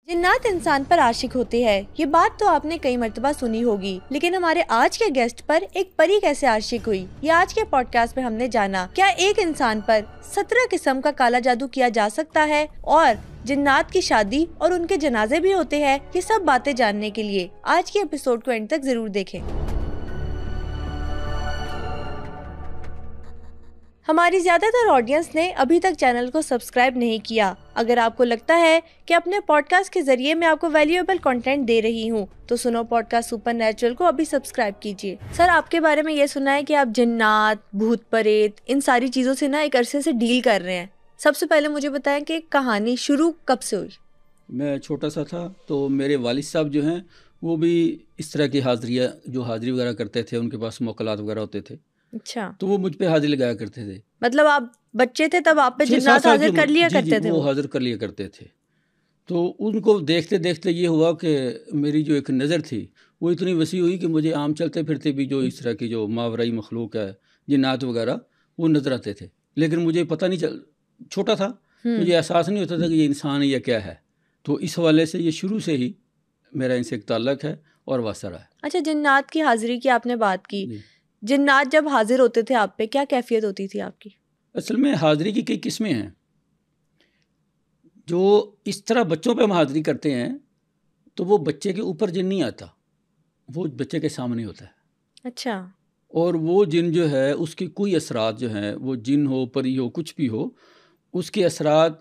جنات انسان پر عاشق ہوتے ہیں، یہ بات تو آپ نے کئی مرتبہ سنی ہوگی، لیکن ہمارے آج کے گیسٹ پر ایک پری کیسے عاشق ہوئی، یہ آج کے پوڈ کاسٹ میں ہم نے جانا۔ کیا ایک انسان پر 17 قسم کا کالا جادو کیا جا سکتا ہے اور جنات کی شادی اور ان کے جنازے بھی ہوتے ہیں؟ یہ سب باتیں جاننے کے لیے آج کے ایپیسوڈ کو اینڈ تک ضرور دیکھیں۔ ہماری زیادہ تر آڈینس نے ابھی تک چینل کو سبسکرائب نہیں کیا۔ اگر آپ کو لگتا ہے کہ اپنے پوڈ کاسٹ کے ذریعے میں آپ کو ویلیویبل کنٹینٹ دے رہی ہوں تو سنو پوڈ کاسٹ سپر نیچرل کو ابھی سبسکرائب کیجیے۔ سر، آپ کے بارے میں یہ سنا ہے کہ آپ جنات، بھوت پریت، ان ساری چیزوں سے ایک عرصے سے ڈیل کر رہے ہیں۔ سب سے پہلے مجھے بتائیں کہ کہانی شروع کب سے ہوئی؟ میں چھوٹا سا تھا تو میرے والد صاحب جو ہیں وہ بھی اس طرح کی حاضری وغیرہ کرتے تھے، ان کے پاس موکلات وغیرہ ہوتے تھے۔ اچھا، تو وہ مجھ پہ حاضری لگایا کرتے تھے۔ مطلب آپ بچے تھے تب آپ پہ جنات حاضر کر لیا کرتے تھے؟ وہ حاضر کر لیا کرتے تھے۔ تو ان کو دیکھتے دیکھتے یہ ہوا کہ میری جو ایک نظر تھی وہ اتنی وسیع ہوئی کہ مجھے عام چلتے پھرتے بھی جو اس طرح کی جو ماورائی مخلوق ہے، جنات وغیرہ، وہ نظر آتے تھے، لیکن مجھے پتہ نہیں چھوٹا تھا، مجھے احساس نہیں ہوتا تھا کہ یہ انسان ہے یا کیا ہے۔ تو اس حوالے سے یہ شروع سے ہی میرا ان سے ایک تعلق ہے اور واسطہ رہا ہے۔ اچھا، جنات کی حاضری کی آپ نے بات کی، جنات جب حاضر ہوتے تھے آپ پہ کیا کیفیت ہوتی تھی آپ کی؟ اصل میں حاضری کی کئی قسمیں ہیں۔ جو اس طرح بچوں پہ ہم حاضری کرتے ہیں تو وہ بچے کے اوپر جن نہیں آتا، وہ بچے کے سامنے ہوتا ہے۔ اچھا۔ اور وہ جن جو ہے اس کے کوئی اثرات جو ہیں، وہ جن ہو، پری ہو، کچھ بھی ہو، اس کے اثرات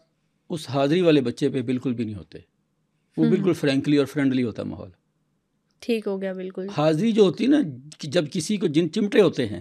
اس حاضری والے بچے پہ بالکل بھی نہیں ہوتے۔ وہ بالکل فرینکلی اور فرینڈلی ہوتا ہے ماحول۔ ٹھیک ہو گیا، بالکل۔ حاضری جو ہوتی ہے نا، جب کسی کو جن چمٹے ہوتے ہیں،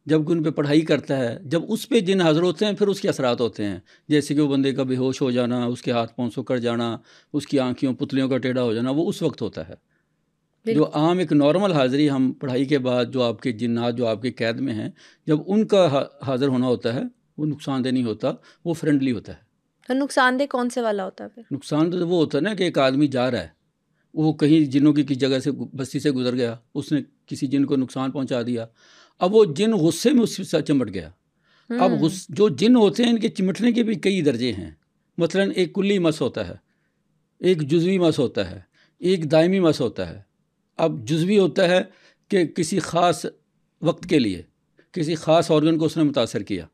جب ان پہ پڑھائی کرتا ہے، جب اس پہ جن حاضر ہوتے ہیں پھر اس کے اثرات ہوتے ہیں، جیسے کہ وہ بندے کا بے ہوش ہو جانا، اس کے ہاتھ پاؤں سکڑ جانا، اس کی آنکھوں پتلیوں کا ٹیڑھا ہو جانا، وہ اس وقت ہوتا ہے۔ جو عام ایک نارمل حاضری ہم پڑھائی کے بعد جو آپ کے جنات جو آپ کے قید میں ہیں، جب ان کا حاضر ہونا ہوتا ہے وہ نقصان دہ نہیں ہوتا، وہ فرینڈلی ہوتا ہے۔ تو نقصان دہ کون سے والا ہوتا ہے پھر؟ نقصان دہ وہ ہوتا ہے نا کہ ایک آدمی جا رہا ہے، وہ کہیں جنوں کی کسی جگہ سے بستی سے گزر گیا، اس نے کسی جن کو نقصان پہنچا دیا، اب وہ جن غصے میں اس کے ساتھ چمٹ گیا۔ اب جو جن ہوتے ہیں ان کے چمٹنے کے بھی کئی درجے ہیں۔ مثلا ایک کلی مس ہوتا ہے، ایک جزوی مس ہوتا ہے، ایک دائمی مس ہوتا ہے۔ اب جزوی ہوتا ہے کہ کسی خاص وقت کے لیے کسی خاص آرگن کو اس نے متاثر کیا،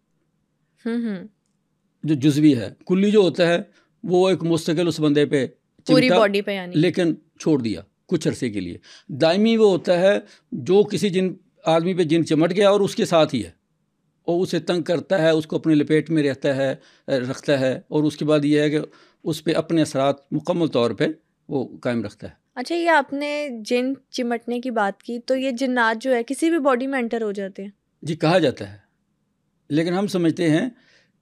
جو جزوی ہے۔ کلی جو ہوتا ہے وہ ایک مستقل اس بندے پہ پوری باڈی پہ، یعنی لیکن چھوڑ دیا کچھ عرصے کے لیے۔ دائمی وہ ہوتا ہے جو کسی جن آدمی پہ جن چمٹ گیا اور اس کے ساتھ ہی ہے، اور اسے تنگ کرتا ہے، اس کو اپنے لپیٹ میں رکھتا ہے، اور اس کے بعد یہ ہے کہ اس پہ اپنے اثرات مکمل طور پہ وہ قائم رکھتا ہے۔ اچھا، یہ آپ نے جن چمٹنے کی بات کی، تو یہ جنات جو ہے کسی بھی باڈی میں انٹر ہو جاتے ہیں؟ جی، کہا جاتا ہے، لیکن ہم سمجھتے ہیں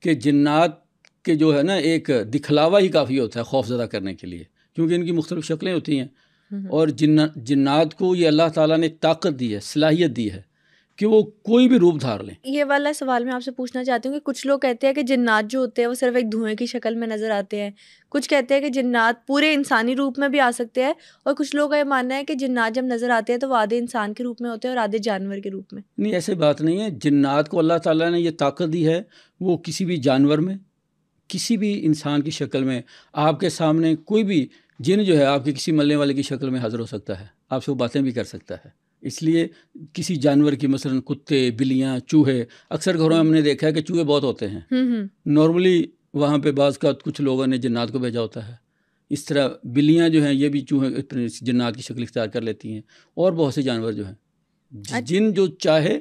کہ جنات کے جو ہے نا ایک دکھلاوا ہی کافی ہوتا ہے خوف زدہ کرنے کے لیے، کیونکہ ان کی مختلف شکلیں ہوتی ہیں، اور جنات کو یہ اللہ تعالیٰ نے طاقت دی ہے، صلاحیت دی ہے کہ وہ کوئی بھی روپ دھار لیں۔ یہ والا سوال میں آپ سے پوچھنا چاہتی ہوں کہ کچھ لوگ کہتے ہیں کہ جنات جو ہوتے ہیں وہ صرف ایک دھوئیں کی شکل میں نظر آتے ہیں، کچھ کہتے ہیں کہ جنات پورے انسانی روپ میں بھی آ سکتے ہیں، اور کچھ لوگوں کا یہ ماننا ہے کہ جنات جب نظر آتے ہیں تو وہ آدھے انسان کے روپ میں ہوتے ہیں اور آدھے جانور کے روپ میں۔ نہیں، ایسے بات نہیں ہے۔ جنات کو اللہ تعالیٰ نے یہ طاقت دی ہے، وہ کسی بھی جانور میں، کسی بھی انسان کی شکل میں، آپ کے سامنے کوئی بھی جن جو ہے آپ کے کسی ملنے والے کی شکل میں حاضر ہو سکتا ہے، آپ سے وہ باتیں بھی کر سکتا ہے۔ اس لیے کسی جانور کی، مثلا کتے، بلیاں، چوہے، اکثر گھروں میں ہم نے دیکھا ہے کہ چوہے بہت ہوتے ہیں، نارملی وہاں پہ بعض کا کچھ لوگوں نے جنات کو بھیجا ہوتا ہے۔ اس طرح بلیاں جو ہیں یہ بھی چوہے جنات کی شکل اختیار کر لیتی ہیں، اور بہت سے جانور جو ہیں، جن جو چاہے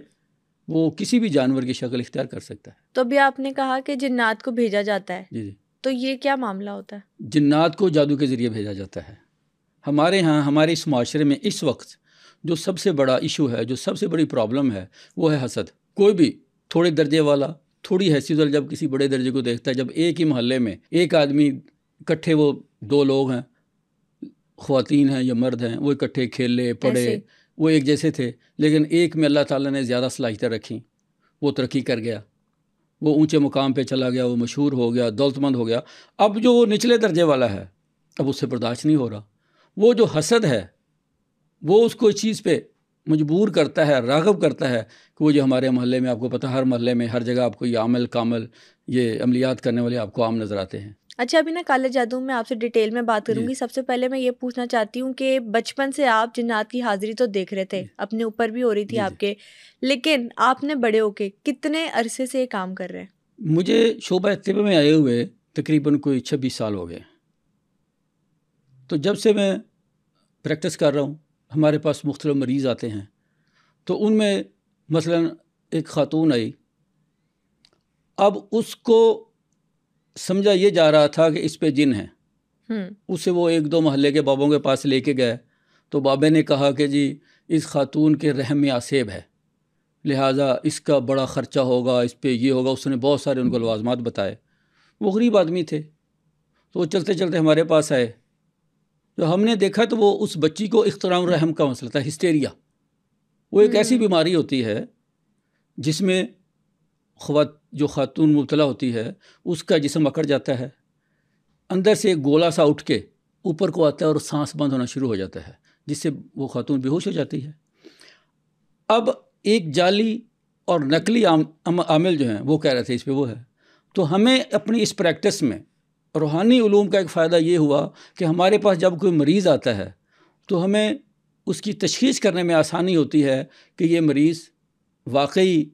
وہ کسی بھی جانور کی شکل اختیار کر سکتا ہے۔ تو ابھی آپ نے کہا کہ جنات کو بھیجا جاتا ہے، جی، تو یہ کیا معاملہ ہوتا ہے؟ جنات کو جادو کے ذریعے بھیجا جاتا ہے۔ ہمارے ہاں، ہمارے اس معاشرے میں اس وقت جو سب سے بڑا ایشو ہے، جو سب سے بڑی پرابلم ہے، وہ ہے حسد۔ کوئی بھی تھوڑے درجے والا، تھوڑی حیثیت والا جب کسی بڑے درجے کو دیکھتا ہے، جب ایک ہی محلے میں ایک آدمی اکٹھے، وہ دو لوگ ہیں، خواتین ہیں یا مرد ہیں، وہ اکٹھے کھیلے پڑھے، وہ ایک جیسے تھے، لیکن ایک میں اللہ تعالیٰ نے زیادہ صلاحیتیں رکھیں، وہ ترقی کر گیا، وہ اونچے مقام پہ چلا گیا، وہ مشہور ہو گیا، دولت مند ہو گیا۔ اب جو وہ نچلے درجے والا ہے، اب اس سے برداشت نہیں ہو رہا۔ وہ جو حسد ہے وہ اس کو اس چیز پہ مجبور کرتا ہے، راغب کرتا ہے کہ وہ جو ہمارے محلے میں، آپ کو پتہ ہر محلے میں ہر جگہ آپ کو یہ عامل کامل، یہ عملیات کرنے والے آپ کو عام نظر آتے ہیں۔ اچھا ابھی نا کالے جادو میں آپ سے ڈیٹیل میں بات کروں گی. سب سے پہلے میں یہ پوچھنا چاہتی ہوں کہ بچپن سے آپ جنات کی حاضری تو دیکھ رہے تھے, اپنے اوپر بھی ہو رہی تھی آپ کے, لیکن آپ نے بڑے ہو کے کتنے عرصے سے یہ کام کر رہے ہیں؟ مجھے شعبہ طب میں آئے ہوئے تقریباً کوئی 26 سال ہو گئے. تو جب سے میں پریکٹس کر رہا ہوں, ہمارے پاس مختلف مریض آتے ہیں, تو ان میں مثلاً ایک خاتون آئی. اب اس کو سمجھا یہ جا رہا تھا کہ اس پہ جن ہے. اسے وہ 1-2 محلے کے بابوں کے پاس لے کے گئے, تو بابے نے کہا کہ جی اس خاتون کے رحم میں آسیب ہے, لہٰذا اس کا بڑا خرچہ ہوگا, اس پہ یہ ہوگا. اس نے بہت سارے ان کو لوازمات بتائے. وہ غریب آدمی تھے, تو وہ چلتے چلتے ہمارے پاس آئے. جو ہم نے دیکھا تو وہ اس بچی کو اخترام الرحم کا مسئلہ تھا, ہسٹیریا. وہ ایک ایسی بیماری ہوتی ہے جس میں جو خاتون مبتلا ہوتی ہے اس کا جسم اکڑ جاتا ہے, اندر سے ایک گولا سا اٹھ کے اوپر کو آتا ہے اور سانس بند ہونا شروع ہو جاتا ہے, جس سے وہ خاتون بے ہوش ہو جاتی ہے. اب ایک جعلی اور نقلی عامل جو ہیں وہ کہہ رہے تھے اس پہ وہ ہے. تو ہمیں اپنی اس پریکٹس میں روحانی علوم کا ایک فائدہ یہ ہوا کہ ہمارے پاس جب کوئی مریض آتا ہے تو ہمیں اس کی تشخیص کرنے میں آسانی ہوتی ہے کہ یہ مریض واقعی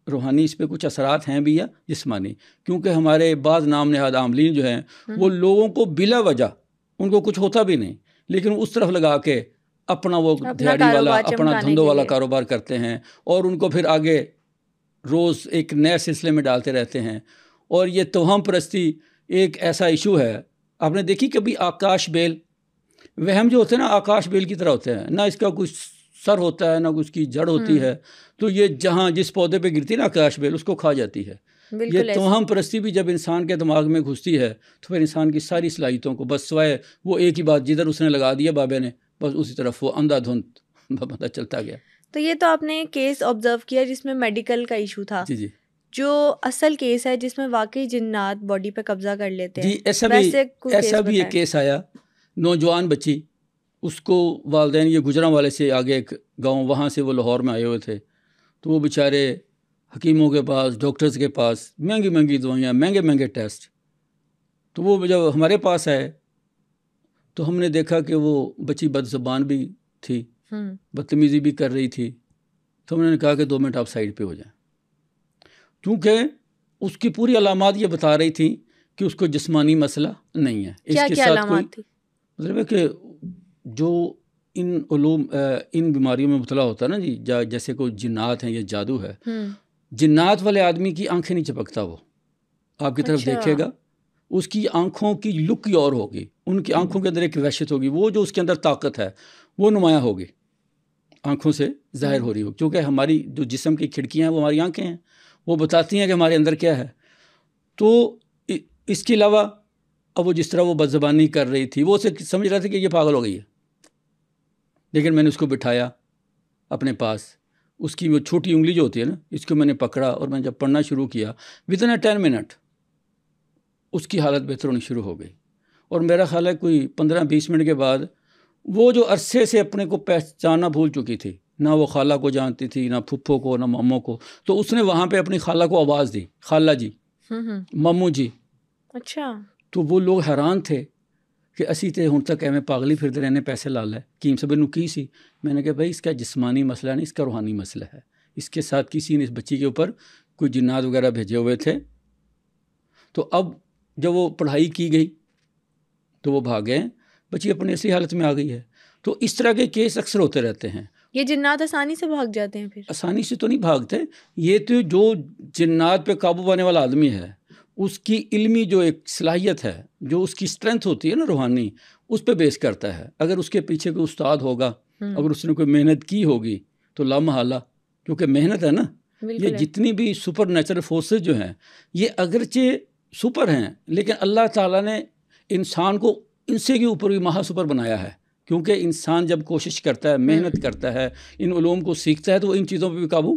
روحانی اس پہ کچھ اثرات ہیں بھی یا جسمانی. کیونکہ ہمارے بعض نام نہاد عاملین جو ہیں وہ لوگوں کو بلا وجہ, ان کو کچھ ہوتا بھی نہیں, لیکن اس طرف لگا کے اپنا وہ دھاڑی والا اپنا دھندوں والا کاروبار کرتے ہیں, اور ان کو پھر آگے روز ایک نئے سلسلے میں ڈالتے رہتے ہیں. اور یہ توہم پرستی ایک ایسا ایشو ہے. آپ نے دیکھی کبھی آکاش بیل, وہم جو ہوتے ہیں نا آکاش بیل کی طرح ہوتے ہیں, نہ اس کا کچھ سر ہوتا ہے نہ اس کی جڑ ہوتی ہے, تو یہ جہاں جس پودے پہ گرتی ہے نا آکاش بیل اس کو کھا جاتی ہے. یہ توہم پرستی بھی جب انسان کے دماغ میں گھستی ہے تو پھر انسان کی ساری صلاحیتوں کو بس سوائے وہ ایک ہی بات جدھر اس نے لگا دیا بابے نے, بس اسی طرف وہ اندھا دھند بندہ چلتا گیا. تو یہ تو آپ نے کیس آبزرو کیا جس میں میڈیکل کا ایشو تھا. جی جو اصل کیس ہے جس میں واقعی جنات باڈی پہ قبضہ کر لیتے ہیں, جی ایسا بھی ایک کیس آیا. نوجوان بچی, اس کو والدین یہ گجرانوالے سے آگے ایک گاؤں, وہاں سے وہ لاہور میں آئے ہوئے تھے. تو وہ بیچارے حکیموں کے پاس, ڈاکٹرز کے پاس, مہنگی مہنگی دوائیاں, مہنگے مہنگے ٹیسٹ. تو وہ جب ہمارے پاس آئے تو ہم نے دیکھا کہ وہ بچی بد زبان بھی تھی, بدتمیزی بھی کر رہی تھی. تو ہم نے کہا کہ 2 منٹ آپ سائڈ پہ ہو جائیں, کیونکہ اس کی پوری علامات یہ بتا رہی تھی کہ اس کو جسمانی مسئلہ نہیں ہے. اس کے ساتھ علامات تھی؟ مطلب ہے کہ جو ان بیماریوں میں مبتلا ہوتا ہے نا جی, جیسے کوئی جنات ہیں یا جادو ہے, جنات والے آدمی کی آنکھیں نہیں چپکتا. وہ آپ کی طرف دیکھے گا, اس کی آنکھوں کی لک اور ہوگی, ان کی آنکھوں کے اندر ایک وحشت ہوگی, وہ جو اس کے اندر طاقت ہے وہ نمایاں ہوگی, آنکھوں سے ظاہر ہو رہی ہوگی. کیونکہ ہماری جو جسم کی کھڑکیاں ہیں وہ ہماری آنکھیں ہیں, وہ بتاتی ہیں کہ ہمارے اندر کیا ہے. تو اس کے علاوہ اب وہ جس طرح وہ بد زبانی کر رہی تھی, وہ اسے سمجھ رہا تھا کہ یہ پاگل ہو گئی ہے. لیکن میں نے اس کو بٹھایا اپنے پاس, اس کی وہ چھوٹی انگلی جو ہوتی ہے نا, اس کو میں نے پکڑا, اور میں جب پڑھنا شروع کیا ودن اے 10 منٹ اس کی حالت بہتر ہونی شروع ہو گئی. اور میرا خیال ہے کوئی 15-20 منٹ کے بعد وہ جو عرصے سے اپنے کو پہچاننا بھول چکی تھی, نہ وہ خالہ کو جانتی تھی, نہ پھپھو کو, نہ ماموں کو, تو اس نے وہاں پہ اپنی خالہ کو آواز دی, خالہ جی, ماموں جی. اچھا. تو وہ لوگ حیران تھے کہ اسی تے ہن تک ایویں پاگلی پھرتے رہنے, پیسے لا لے. کیم صاحب نو کی سی, میں نے کہا بھائی اس کا جسمانی مسئلہ نہیں, اس کا روحانی مسئلہ ہے. اس کے ساتھ کسی نے اس بچی کے اوپر کوئی جنات وغیرہ بھیجے ہوئے تھے. تو اب جب وہ پڑھائی کی گئی تو وہ بھاگے, بچی اپنی اصلی حالت میں آ گئی ہے. تو اس طرح کے کیس اکثر ہوتے رہتے ہیں. یہ جنات آسانی سے بھاگ جاتے ہیں؟ پھر آسانی سے تو نہیں بھاگتے. یہ تو جو جنات پہ قابو پانے والا آدمی ہے, اس کی علمی جو ایک صلاحیت ہے, جو اس کی اسٹرینتھ ہوتی ہے نا روحانی, اس پہ بیس کرتا ہے. اگر اس کے پیچھے کوئی استاد ہوگا, اگر اس نے کوئی محنت کی ہوگی تو لامحالہ, کیونکہ محنت ہے نا, یہ جتنی بھی سپر نیچرل فورسز جو ہیں یہ اگرچہ سپر ہیں, لیکن اللہ تعالیٰ نے انسان کو ان سے کے اوپر بھی مہا سپر بنایا ہے. کیونکہ انسان جب کوشش کرتا ہے, محنت کرتا ہے, ان علوم کو سیکھتا ہے, تو وہ ان چیزوں پہ بھی قابو